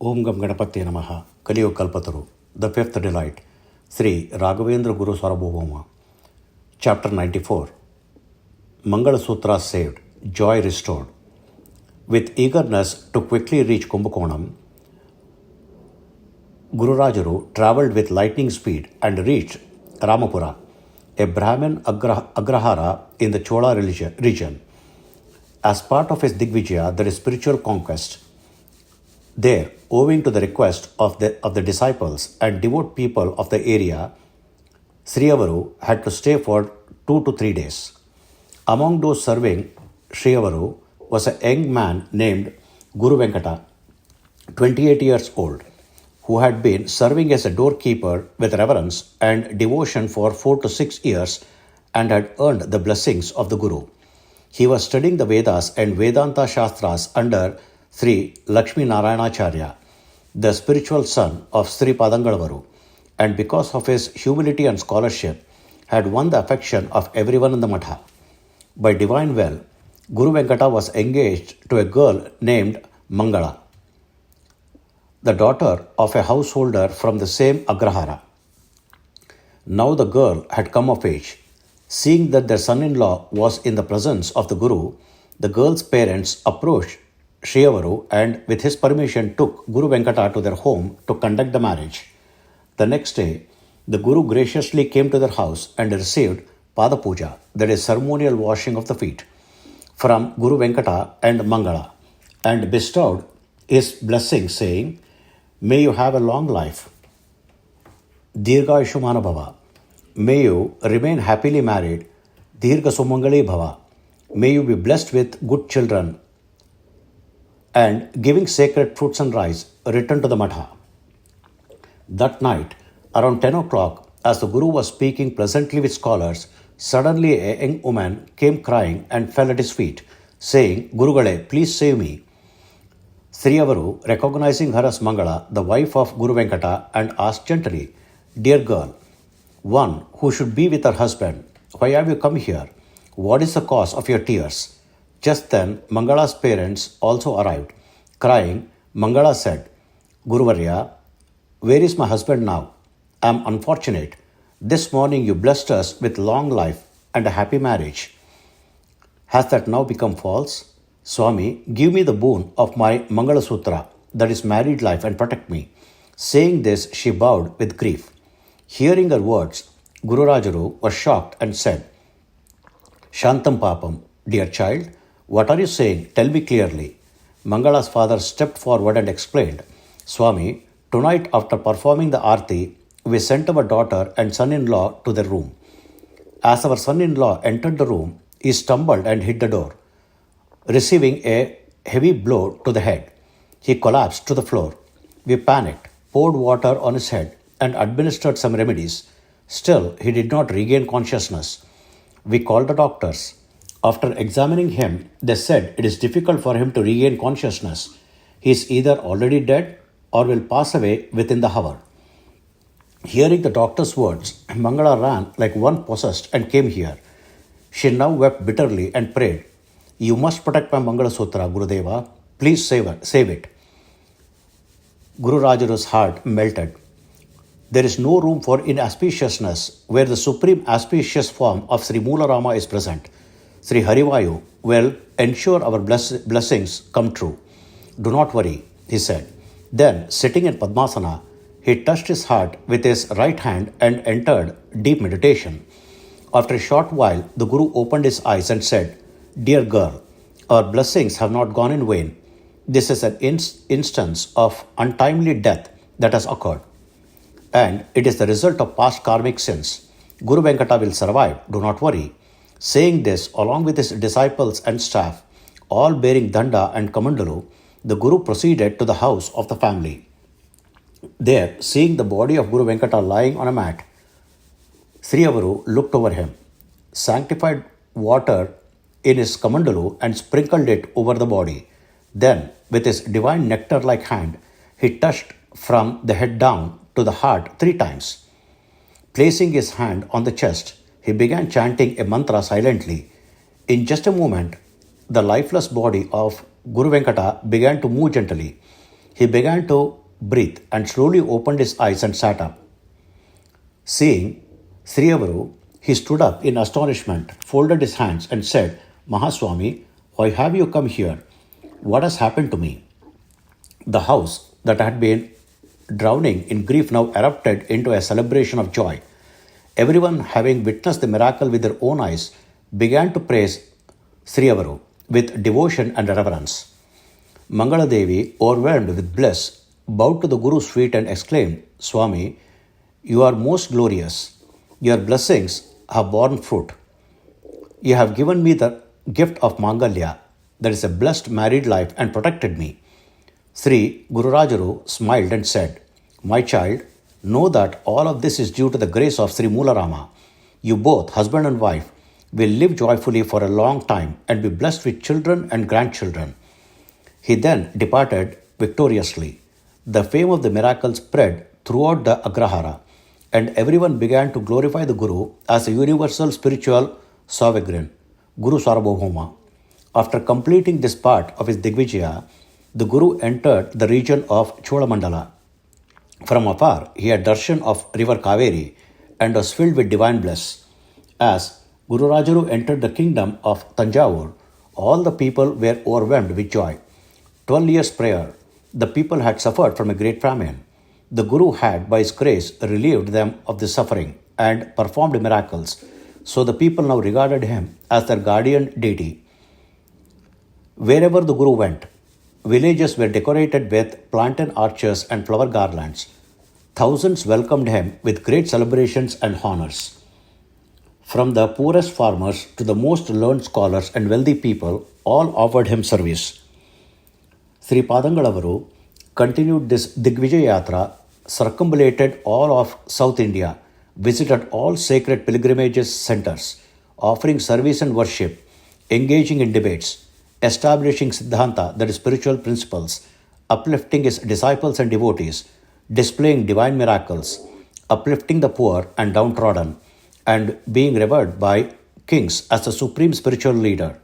Om Gam Ganapatye Namaha, Kaliyugada Kalpataru, the fifth delight, Shri Raghavendra Gurusarvabhauma. Chapter 94. Mangalsutra saved, joy restored. With eagerness to quickly reach Kumbakonam, Gururajaru travelled with lightning speed and reached Ramapura, a Brahmin agrahara in the Chola region. As part of his Digvijaya, that is spiritual conquest, there, owing to the request of the disciples and devout people of the area, Sriyavaru had to stay for 2 to 3 days. Among those serving Sriyavaru was a young man named Guru Venkata, 28 years old, who had been serving as a doorkeeper with reverence and devotion for 4 to 6 years and had earned the blessings of the Guru. He was studying the Vedas and Vedanta Shastras under Sri Lakshmi Narayanacharya, the spiritual son of Sri Padangalavaru, and because of his humility and scholarship, had won the affection of everyone in the Matha. By divine will, Guru Venkata was engaged to a girl named Mangala, the daughter of a householder from the same agrahara. Now the girl had come of age. Seeing that their son-in-law was in the presence of the Guru, the girl's parents approached Sriyavaru and with his permission took Guru Venkata to their home to conduct the marriage. The next day, the Guru graciously came to their house and received Pada Puja, that is ceremonial washing of the feet, from Guru Venkata and Mangala, and bestowed his blessing, saying, "May you have a long life. Dirga Ishumana Bhava. May you remain happily married. Dirga Sumangali Bhava. May you be blessed with good children." And giving sacred fruits and rice, returned to the Matha. That night, around 10 o'clock, as the Guru was speaking pleasantly with scholars, suddenly a young woman came crying and fell at his feet, saying, "Gurugale, please save me." Sriyavaru, recognizing her as Mangala, the wife of Guru Venkata, and asked gently, "Dear girl, one who should be with her husband, why have you come here? What is the cause of your tears?" Just then, Mangala's parents also arrived. Crying, Mangala said, "Guruvarya, where is my husband now? I am unfortunate. This morning you blessed us with long life and a happy marriage. Has that now become false? Swami, give me the boon of my Mangalsutra, that is married life, and protect me." Saying this, she bowed with grief. Hearing her words, Gururajaru was shocked and said, "Shantam Papam, dear child, what are you saying? Tell me clearly." Mangala's father stepped forward and explained, "Swami, tonight after performing the arti, we sent our daughter and son-in-law to their room. As our son-in-law entered the room, he stumbled and hit the door, receiving a heavy blow to the head. He collapsed to the floor. We panicked, poured water on his head, and administered some remedies. Still, he did not regain consciousness. We called the doctors. After examining him, they said it is difficult for him to regain consciousness. He is either already dead or will pass away within the hour." Hearing the doctor's words, Mangala ran like one possessed and came here. She now wept bitterly and prayed, "You must protect my Mangalasutra, Gurudeva. Please save it." Guru Rajaru's heart melted. There is no room for inauspiciousness where the supreme auspicious form of Sri Moolarama is present. Sri Harivayu will ensure our blessings come true. "Do not worry," he said. Then, sitting in Padmasana, he touched his heart with his right hand and entered deep meditation. After a short while, the Guru opened his eyes and said, "Dear girl, our blessings have not gone in vain. This is an instance of untimely death that has occurred, and it is the result of past karmic sins. Guru Venkata will survive, do not worry." Saying this, along with his disciples and staff, all bearing danda and kamandalu, the Guru proceeded to the house of the family. There, seeing the body of Guru Venkata lying on a mat, Sriyavaru looked over him, sanctified water in his kamandalu and sprinkled it over the body. Then, with his divine nectar-like hand, he touched from the head down to the heart 3 times. Placing his hand on the chest, he began chanting a mantra silently. In just a moment, the lifeless body of Guru Venkata began to move gently. He began to breathe and slowly opened his eyes and sat up. Seeing Sriyavaru, he stood up in astonishment, folded his hands, and said, Mahaswami, why have you come here? What has happened to me? The house that had been drowning in grief now erupted into a celebration of joy. Everyone, having witnessed the miracle with their own eyes, began to praise Sriyavaru with devotion and reverence. Mangaladevi, overwhelmed with bliss, bowed to the Guru's feet and exclaimed, Swami, you are most glorious. Your blessings have borne fruit. You have given me the gift of Mangalya, that is a blessed married life, and protected me. Sri Gururajaru smiled and said, My child, know that all of this is due to the grace of Sri Moolarama. You both, husband and wife, will live joyfully for a long time and be blessed with children and grandchildren. He then departed victoriously. The fame of the miracle spread throughout the Agrahara, and everyone began to glorify the Guru as a universal spiritual sovereign, Gurusarvabhauma. After completing this part of his Digvijaya, the Guru entered the region of Cholamandala. From afar, he had darshan of river Kaveri and was filled with divine bliss. As Gururajaru entered the kingdom of Tanjavur, all the people were overwhelmed with joy. 12 years prior, the people had suffered from a great famine. The Guru had, by his grace, relieved them of the suffering and performed miracles, so the people now regarded him as their guardian deity. Wherever the Guru went, villages were decorated with plantain arches and flower garlands. Thousands welcomed him with great celebrations and honors. From the poorest farmers to the most learned scholars and wealthy people, all offered him service. Sri Padangalavaru continued this Digvijaya Yatra, circumambulated all of South India, visited all sacred pilgrimages centers, offering service and worship, engaging in debates, establishing Siddhanta, that is spiritual principles, uplifting his disciples and devotees, displaying divine miracles, uplifting the poor and downtrodden, and being revered by kings as the supreme spiritual leader.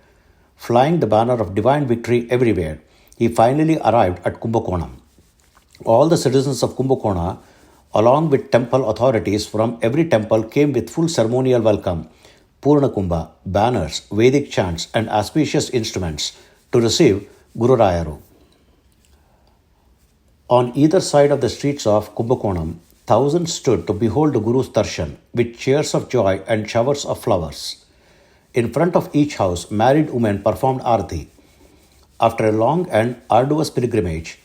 Flying the banner of divine victory everywhere, he finally arrived at Kumbakonam. All the citizens of Kumbakona, along with temple authorities from every temple, came with full ceremonial welcome, Purna Kumbha, banners, Vedic chants, and auspicious instruments to receive Guru Rayaru. On either side of the streets of Kumbakonam, thousands stood to behold the Guru's darshan with cheers of joy and showers of flowers. In front of each house, married women performed arati. After a long and arduous pilgrimage,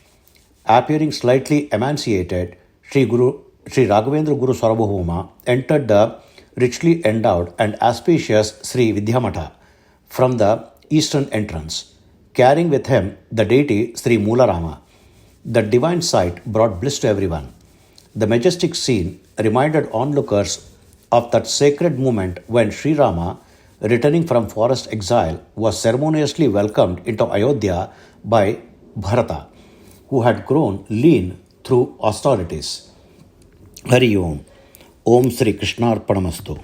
appearing slightly emaciated, Shri Raghavendra Gurusarvabhauma entered the richly endowed and auspicious Sri Vidyamatha from the eastern entrance, carrying with him the deity Sri Moolarama. The divine sight brought bliss to everyone. The majestic scene reminded onlookers of that sacred moment when Sri Rama, returning from forest exile, was ceremoniously welcomed into Ayodhya by Bharata, who had grown lean through austerities. Hari Om. Om Sri Krishnarpanamastu.